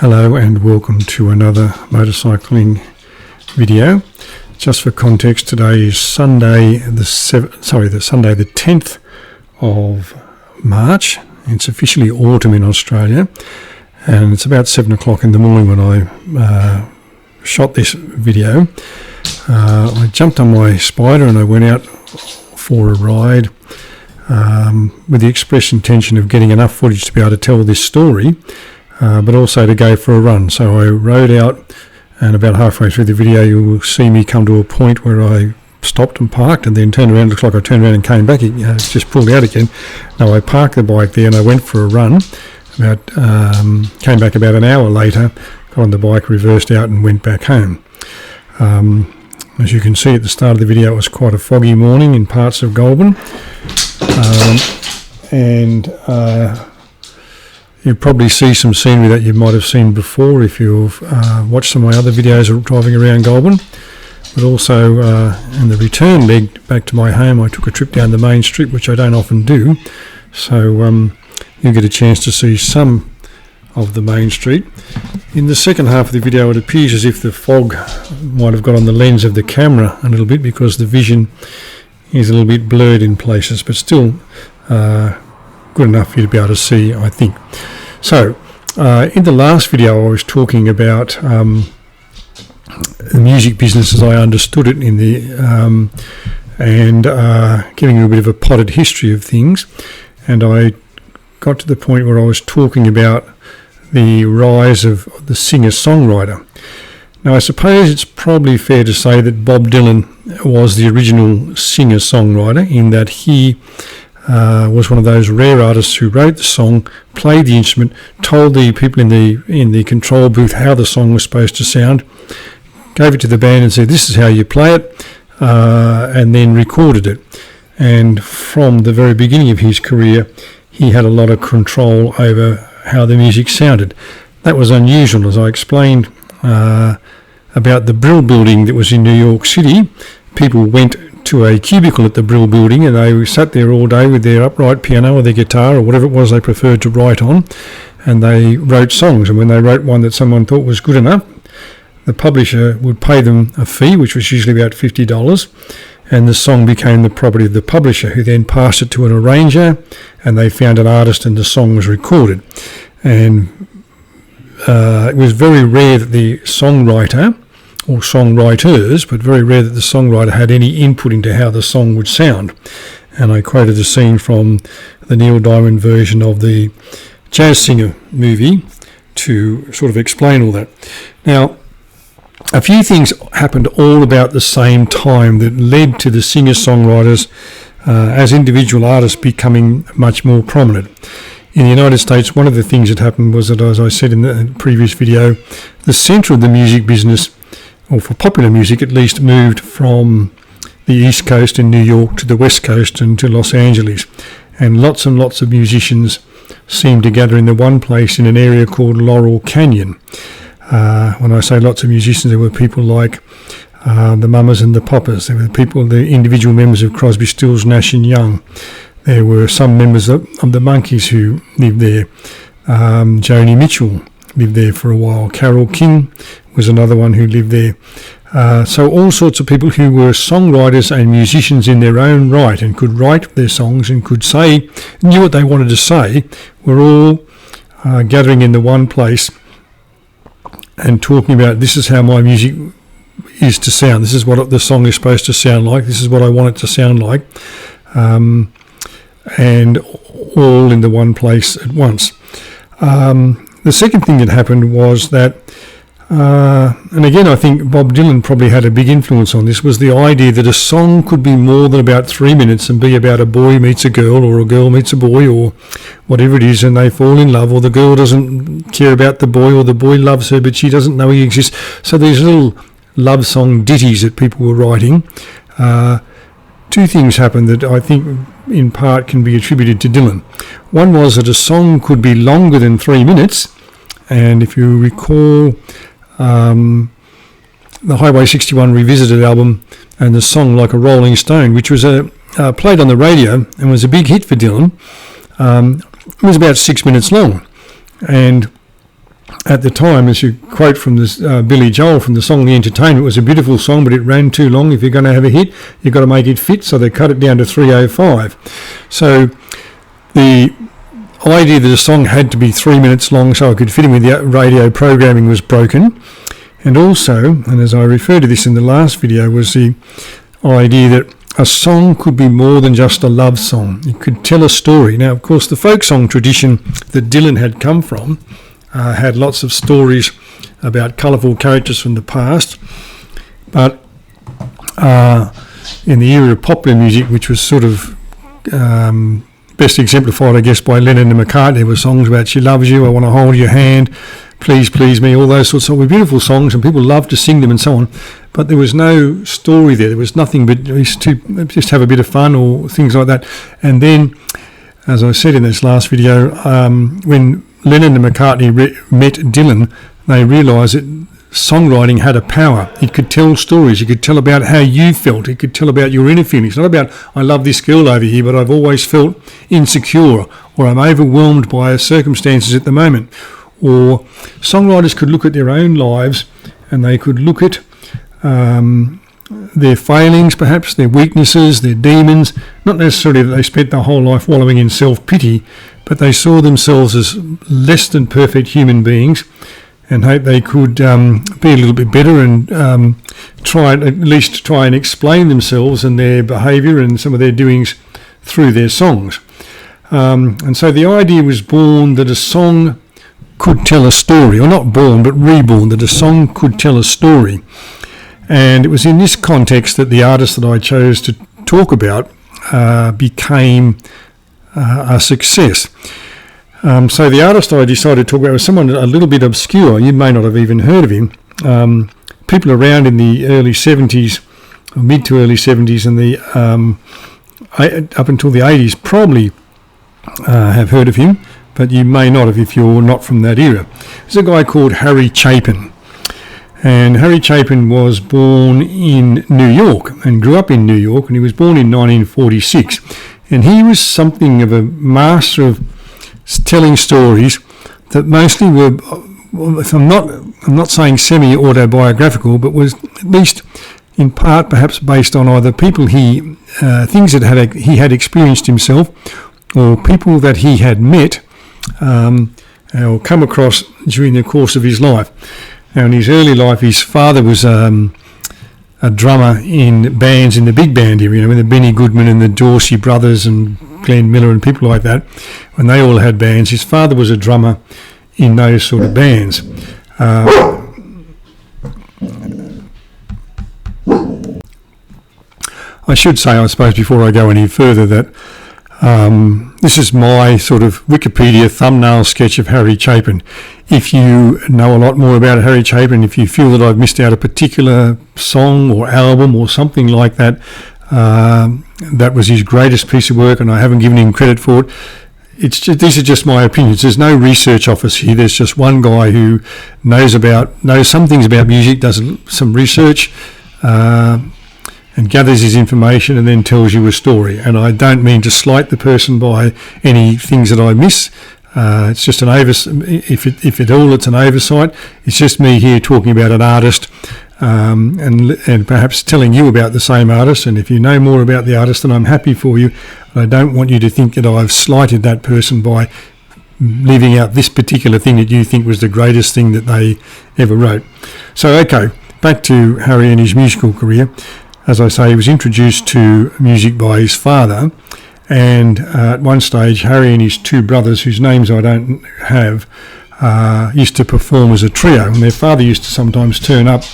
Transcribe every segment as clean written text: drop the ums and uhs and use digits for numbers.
Hello and welcome to another motorcycling video. Just for context, today is Sunday the 10th of March. It's officially autumn in Australia, and it's about 7 o'clock in the morning when I shot this video. I jumped on my Spider and I went out for a ride with the express intention of getting enough footage to be able to tell this story, but also to go for a run. So I rode out, and about halfway through the video you will see me come to a point where I stopped and parked and then turned around. It looked like I turned around and came back, just pulled out again. No, I parked the bike there and I went for a run. Came back about an hour later, got on the bike, reversed out and went back home. As you can see at the start of the video, it was quite a foggy morning in parts of Goulburn. You'll probably see some scenery that you might have seen before if you've watched some of my other videos of driving around Goulburn. But also in the return leg back to my home, I took a trip down the main street, which I don't often do. So you'll get a chance to see some of the main street. In the second half of the video, it appears as if the fog might have got on the lens of the camera a little bit, because the vision is a little bit blurred in places, but still good enough for you to be able to see, I think. So in the last video I was talking about the music business as I understood it in the and giving you a bit of a potted history of things, and I got to the point where I was talking about the rise of the singer-songwriter. Now, I suppose it's probably fair to say that Bob Dylan was the original singer-songwriter, in that he was one of those rare artists who wrote the song, played the instrument, told the people in the control booth how the song was supposed to sound, gave it to the band and said, "This is how you play it," and then recorded it. And from the very beginning of his career, he had a lot of control over how the music sounded. That was unusual, as I explained about the Brill Building that was in New York City. People went to a cubicle at the Brill Building and they sat there all day with their upright piano or their guitar or whatever it was they preferred to write on, and they wrote songs. And when they wrote one that someone thought was good enough, the publisher would pay them a fee, which was usually about $50, and the song became the property of the publisher, who then passed it to an arranger, and they found an artist and the song was recorded. And it was very rare that the songwriter, or songwriters, but very rare that the songwriter had any input into how the song would sound. And I quoted a scene from the Neil Diamond version of the Jazz Singer movie to sort of explain all that. Now, a few things happened all about the same time that led to the singer-songwriters as individual artists becoming much more prominent. In the United States, one of the things that happened was that, as I said in the previous video, the centre of the music business, or for popular music at least, moved from the East Coast in New York to the West Coast and to Los Angeles. And lots of musicians seemed to gather in the one place in an area called Laurel Canyon. When I say lots of musicians, there were people like the Mamas and the Papas. There were the individual members of Crosby, Stills, Nash and Young. There were some members of the Monkees who lived there. Joni Mitchell lived there for a while. Carole King was another one who lived there. So all sorts of people who were songwriters and musicians in their own right and could write their songs and could knew what they wanted to say, were all gathering in the one place and talking about, this is how my music is to sound. This is what the song is supposed to sound like. This is what I want it to sound like. And all in the one place at once. The second thing that happened was that, and again I think Bob Dylan probably had a big influence on this, was the idea that a song could be more than about 3 minutes and be about a boy meets a girl, or a girl meets a boy, or whatever it is, and they fall in love, or the girl doesn't care about the boy, or the boy loves her but she doesn't know he exists. So these little love song ditties that people were writing. Two things happened that I think in part can be attributed to Dylan. One was that a song could be longer than 3 minutes, and if you recall the Highway 61 Revisited album and the song Like a Rolling Stone, which was played on the radio and was a big hit for Dylan, it was about 6 minutes long. And at the time, as you quote from this Billy Joel from the song The Entertainment, was a beautiful song, but it ran too long. If you're going to have a hit, you've got to make it fit, so they cut it down to 3:05. So the idea that a song had to be 3 minutes long so I could fit in with the radio programming was broken. And also, and as I referred to this in the last video, was the idea that a song could be more than just a love song. It could tell a story. Now, of course, the folk song tradition that Dylan had come from had lots of stories about colourful characters from the past, but in the era of popular music, which was sort of best exemplified, I guess, by Lennon and McCartney, there were songs about "She Loves You," "I Want to Hold Your Hand," "Please Please Me," all those sorts of beautiful songs, and people loved to sing them and so on, but there was no story there. There was nothing but just have a bit of fun or things like that. And then, as I said in this last video, when Lennon and McCartney met Dylan, they realised that songwriting had a power. It could tell stories. It could tell about how you felt. It could tell about your inner feelings. Not about, I love this girl over here, but I've always felt insecure, or I'm overwhelmed by circumstances at the moment. Or songwriters could look at their own lives and they could look at their failings, perhaps their weaknesses, their demons. Not necessarily that they spent their whole life wallowing in self-pity, but they saw themselves as less than perfect human beings and hope they could be a little bit better and try and explain themselves and their behaviour and some of their doings through their songs. And so the idea was born that a song could tell a story, or not born but reborn, that a song could tell a story. And it was in this context that the artist that I chose to talk about became a success. So the artist I decided to talk about was someone a little bit obscure. You may not have even heard of him. People around in the early 70s, or mid to early 70s, and the up until the 80s probably have heard of him, but you may not have if you're not from that era. There's a guy called Harry Chapin. And Harry Chapin was born in New York and grew up in New York, and he was born in 1946. And he was something of a master of telling stories that mostly were, if I'm not saying semi-autobiographical, but was at least in part perhaps based on either people things that he had experienced himself, or people that he had met or come across during the course of his life. Now, in his early life, his father was a drummer in bands in the big band area, with the Benny Goodman and the Dorsey Brothers and Glenn Miller and people like that. When they all had bands, his father was a drummer in those sort of bands. I should say, I suppose, before I go any further, that this is my sort of Wikipedia thumbnail sketch of Harry Chapin. If you know a lot more about Harry Chapin, if you feel that I've missed out a particular song or album or something like that, that was his greatest piece of work and I haven't given him credit for it, these are just my opinions. There's no research office here. There's just one guy who knows some things about music, does some research, and gathers his information and then tells you a story. And I don't mean to slight the person by any things that I miss. It's just an if at all it's an oversight. It's just me here talking about an artist and perhaps telling you about the same artist. And if you know more about the artist, then I'm happy for you. I don't want you to think that I've slighted that person by leaving out this particular thing that you think was the greatest thing that they ever wrote. So, okay, back to Harry and his musical career. As I say, he was introduced to music by his father, and at one stage, Harry and his two brothers, whose names I don't have, used to perform as a trio, and their father used to sometimes turn up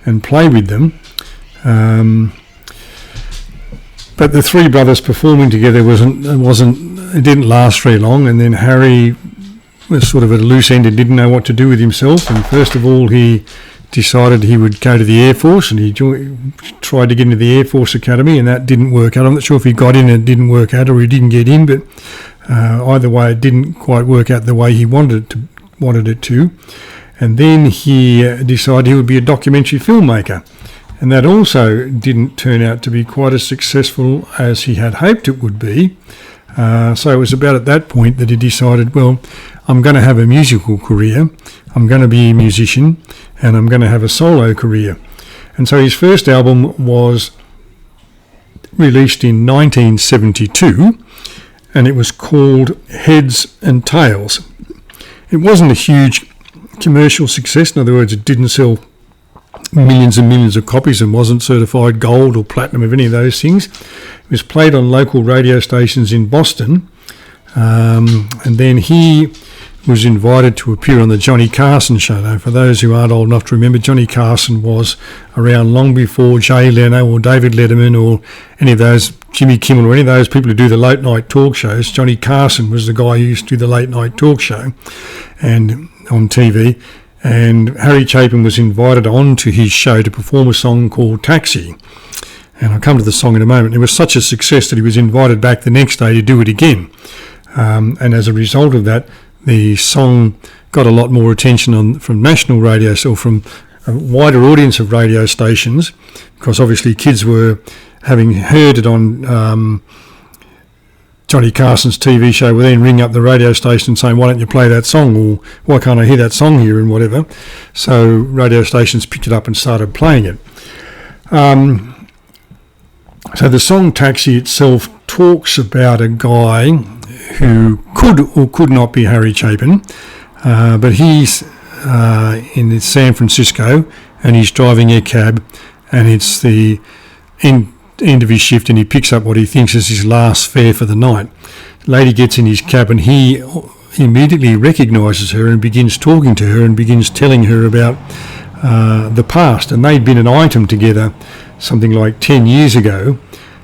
and play with them. But the three brothers performing together it didn't last very long, and then Harry was sort of at a loose end and didn't know what to do with himself. And first of all, he decided he would go to the Air Force, and he tried to get into the Air Force Academy, and that didn't work out. I'm not sure if he got in and it didn't work out, or he didn't get in, but either way, it didn't quite work out the way he wanted it to. And then he decided he would be a documentary filmmaker, and that also didn't turn out to be quite as successful as he had hoped it would be. So it was about at that point that he decided, well, I'm going to have a musical career, I'm going to be a musician, and I'm going to have a solo career. And so his first album was released in 1972, and it was called Heads and Tails. It wasn't a huge commercial success. In other words, it didn't sell millions and millions of copies and wasn't certified gold or platinum of any of those things. It was played on local radio stations in Boston, and then he was invited to appear on the Johnny Carson show. Now, for those who aren't old enough to remember, Johnny Carson was around long before Jay Leno or David Letterman or any of those, Jimmy Kimmel or any of those people who do the late night talk shows. Johnny Carson was the guy who used to do the late night talk show and on TV. And Harry Chapin was invited on to his show to perform a song called Taxi. And I'll come to the song in a moment. It was such a success that he was invited back the next day to do it again. And as a result of that, the song got a lot more attention from national radio, or from a wider audience of radio stations, because obviously kids were, having heard it on Johnny Carson's TV show, would then ring up the radio station saying, why don't you play that song, or why can't I hear that song here, and whatever. So radio stations picked it up and started playing it. So the song Taxi itself talks about a guy who could or could not be Harry Chapin, but he's in San Francisco and he's driving a cab, and it's the end of his shift, and he picks up what he thinks is his last fare for the night. The lady gets in his cab and he immediately recognises her and begins talking to her and begins telling her about the past. And they'd been an item together something like 10 years ago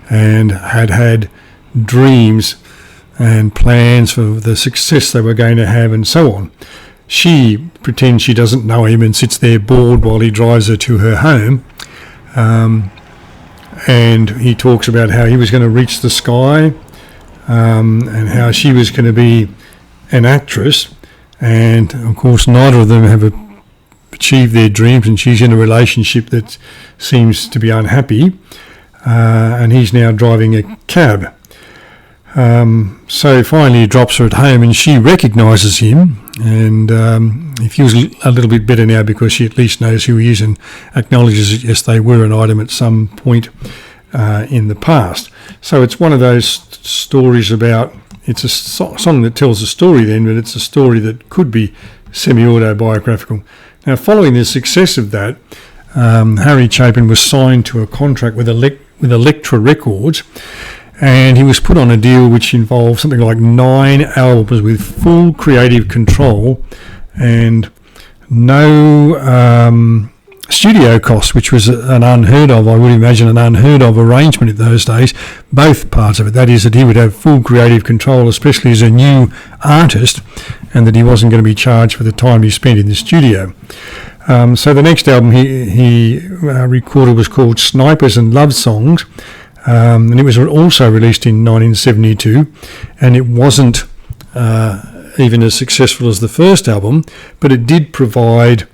and had dreams and plans for the success they were going to have and so on. She pretends she doesn't know him and sits there bored while he drives her to her home. And he talks about how he was going to reach the sky, and how she was going to be an actress. And of course, neither of them have achieved their dreams, and she's in a relationship that seems to be unhappy, and he's now driving a cab. So finally he drops her at home and she recognises him, and he feels a little bit better now because she at least knows who he is and acknowledges that yes, they were an item at some point in the past. So it's one of those stories about, it's a song that tells a story then, but it's a story that could be semi-autobiographical. Now, following the success of that, Harry Chapin was signed to a contract with Elektra Records, and he was put on a deal which involved something like 9 albums with full creative control and no studio costs, which was an unheard of, I would imagine, an unheard of arrangement in those days. Both parts of it, that is, that he would have full creative control, especially as a new artist, and that he wasn't going to be charged for the time he spent in the studio. So the next album he recorded was called Snipers and Love Songs, and it was also released in 1972, and it wasn't even as successful as the first album, but it did provide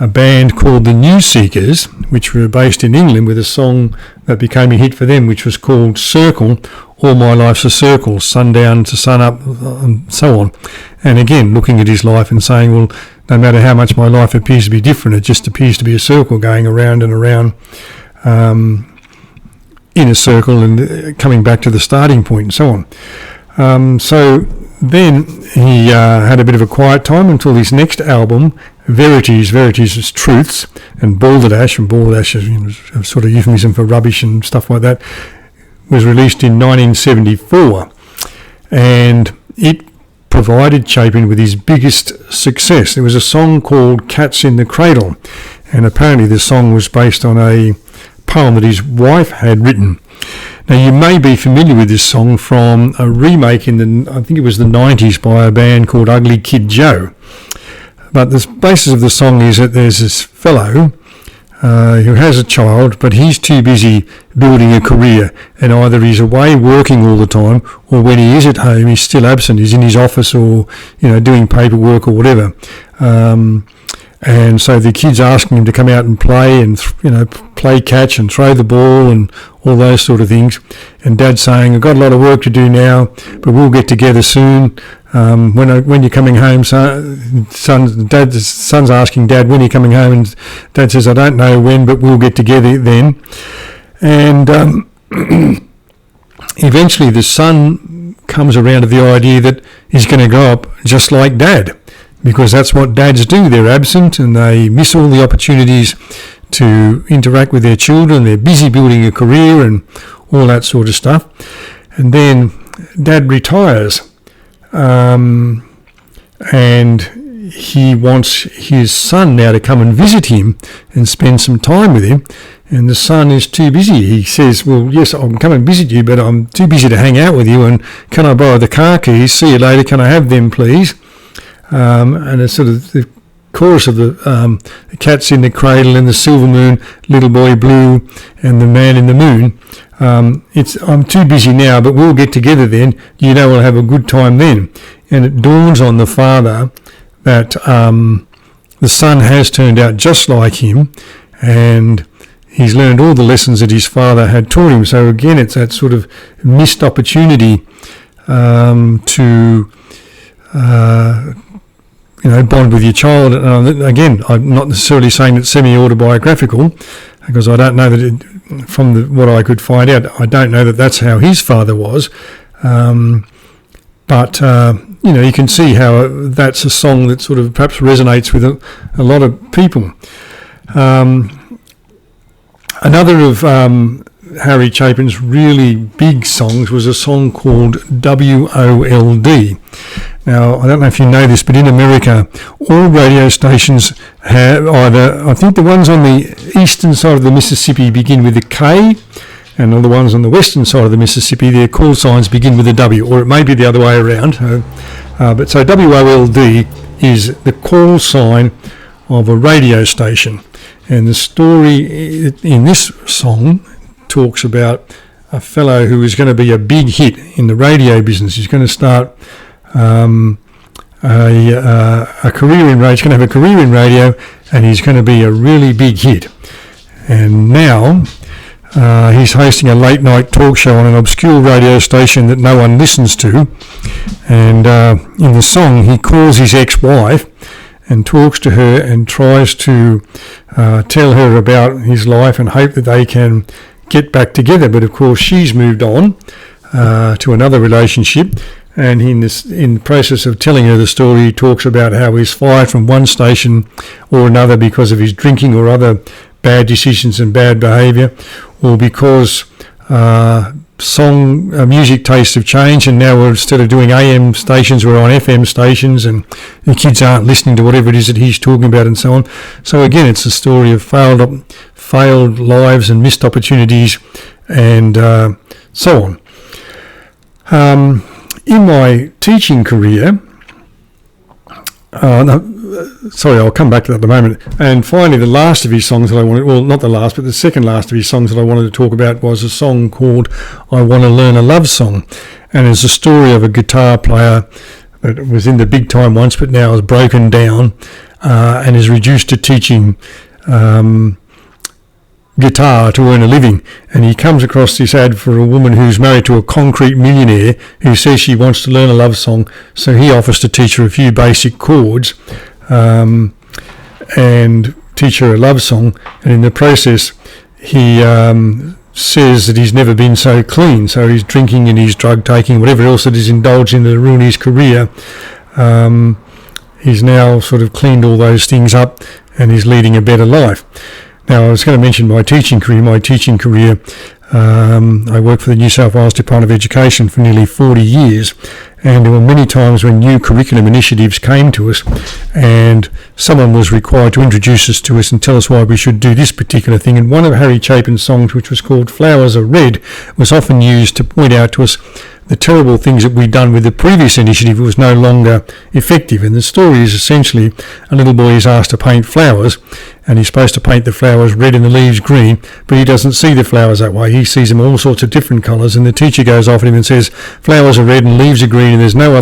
a band called the New Seekers, which were based in England, with a song that became a hit for them, which was called Circle, All My Life's a Circle, Sundown to Sun Up, and so on. And again, looking at his life and saying, well, no matter how much my life appears to be different, it just appears to be a circle going around and around in a circle and coming back to the starting point and so on. So then he had a bit of a quiet time until his next album, Verities is Truths, and Balderdash is a sort of euphemism for rubbish and stuff like that, was released in 1974. And it provided Chapin with his biggest success. There was a song called Cats in the Cradle, and apparently the song was based on a poem that his wife had written. Now, you may be familiar with this song from a remake in I think it was the 90s, by a band called Ugly Kid Joe. But the basis of the song is that there's this fellow who has a child, but he's too busy building a career, and either he's away working all the time, or when he is at home, he's still absent. He's in his office, or doing paperwork or whatever. And so the kid's asking him to come out and play and, play catch and throw the ball and all those sort of things. And Dad's saying, I've got a lot of work to do now, but we'll get together soon. When you're coming home, the son's asking Dad, when are you coming home? And Dad says, I don't know when, but we'll get together then. And eventually the son comes around to the idea that he's going to grow up just like Dad, because that's what dads do. They're absent and they miss all the opportunities to interact with their children. They're busy building a career and all that sort of stuff. And then Dad retires, and he wants his son now to come and visit him and spend some time with him. And the son is too busy. He says, well, yes, I can come and visit you, but I'm too busy to hang out with you. And can I borrow the car keys? See you later. Can I have them, please? And it's sort of the chorus of the Cats in the Cradle and the Silver Moon, Little Boy Blue and the Man in the Moon. I'm too busy now, but we'll get together then. We'll have a good time then. And it dawns on the father that the son has turned out just like him, and he's learned all the lessons that his father had taught him. So again, it's that sort of missed opportunity to bond with your child. Again, I'm not necessarily saying it's semi-autobiographical, because I don't know that from what I could find out, I don't know that that's how his father was. But you can see how that's a song that sort of perhaps resonates with a lot of people. Another of Harry Chapin's really big songs was a song called WOLD. Now, I don't know if you know this, but in America, all radio stations have either, I think the ones on the eastern side of the Mississippi begin with a K, and all the ones on the western side of the Mississippi, their call signs begin with a W, or it may be the other way around. But so WOLD is the call sign of a radio station. And the story in this song talks about a fellow who is going to be a big hit in the radio business. He's going to start a career in radio. He's going to have a career in radio, and he's going to be a really big hit. And now he's hosting a late night talk show on an obscure radio station that no one listens to. And in the song, he calls his ex-wife and talks to her and tries to tell her about his life and hope that they can get back together. But of course, she's moved on to another relationship. And in the process of telling her the story, he talks about how he's fired from one station or another because of his drinking or other bad decisions and bad behaviour, or because music tastes have changed, and now instead of doing AM stations, we're on FM stations, and the kids aren't listening to whatever it is that he's talking about, and so on. So again, it's a story of failed lives and missed opportunities, and so on. In my teaching career, I'll come back to that in a moment. And finally, the last of his songs that I wanted, well, not the last, but the second last of his songs that I wanted to talk about was a song called I Want to Learn a Love Song. And it's a story of a guitar player that was in the big time once, but now is broken down and is reduced to teaching guitar to earn a living. And he comes across this ad for a woman who's married to a concrete millionaire who says she wants to learn a love song, so he offers to teach her a few basic chords and teach her a love song. And in the process, he says that he's never been so clean, so he's drinking and he's drug taking, whatever else that is indulged in to ruin his career. He's now sort of cleaned all those things up and he's leading a better life. Now, I was going to mention my teaching career. I worked for the New South Wales Department of Education for nearly 40 years, and there were many times when new curriculum initiatives came to us and someone was required to introduce us to us and tell us why we should do this particular thing. And one of Harry Chapin's songs, which was called Flowers Are Red, was often used to point out to us the terrible things that we'd done with the previous initiative was no longer effective. And the story is essentially a little boy is asked to paint flowers, and he's supposed to paint the flowers red and the leaves green, but he doesn't see the flowers that way. He sees them all sorts of different colours, and the teacher goes off at him and says flowers are red and leaves are green, and there's no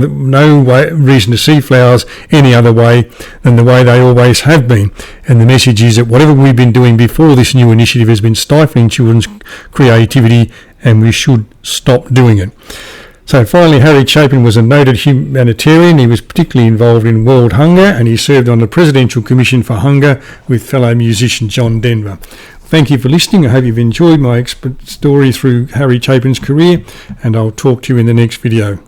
reason to see flowers any other way than the way they always have been. And the message is that whatever we've been doing before this new initiative has been stifling children's creativity, and we should stop doing it. So finally, Harry Chapin was a noted humanitarian. He was particularly involved in world hunger, and he served on the Presidential Commission for Hunger with fellow musician John Denver. Thank you for listening. I hope you've enjoyed my story through Harry Chapin's career, and I'll talk to you in the next video.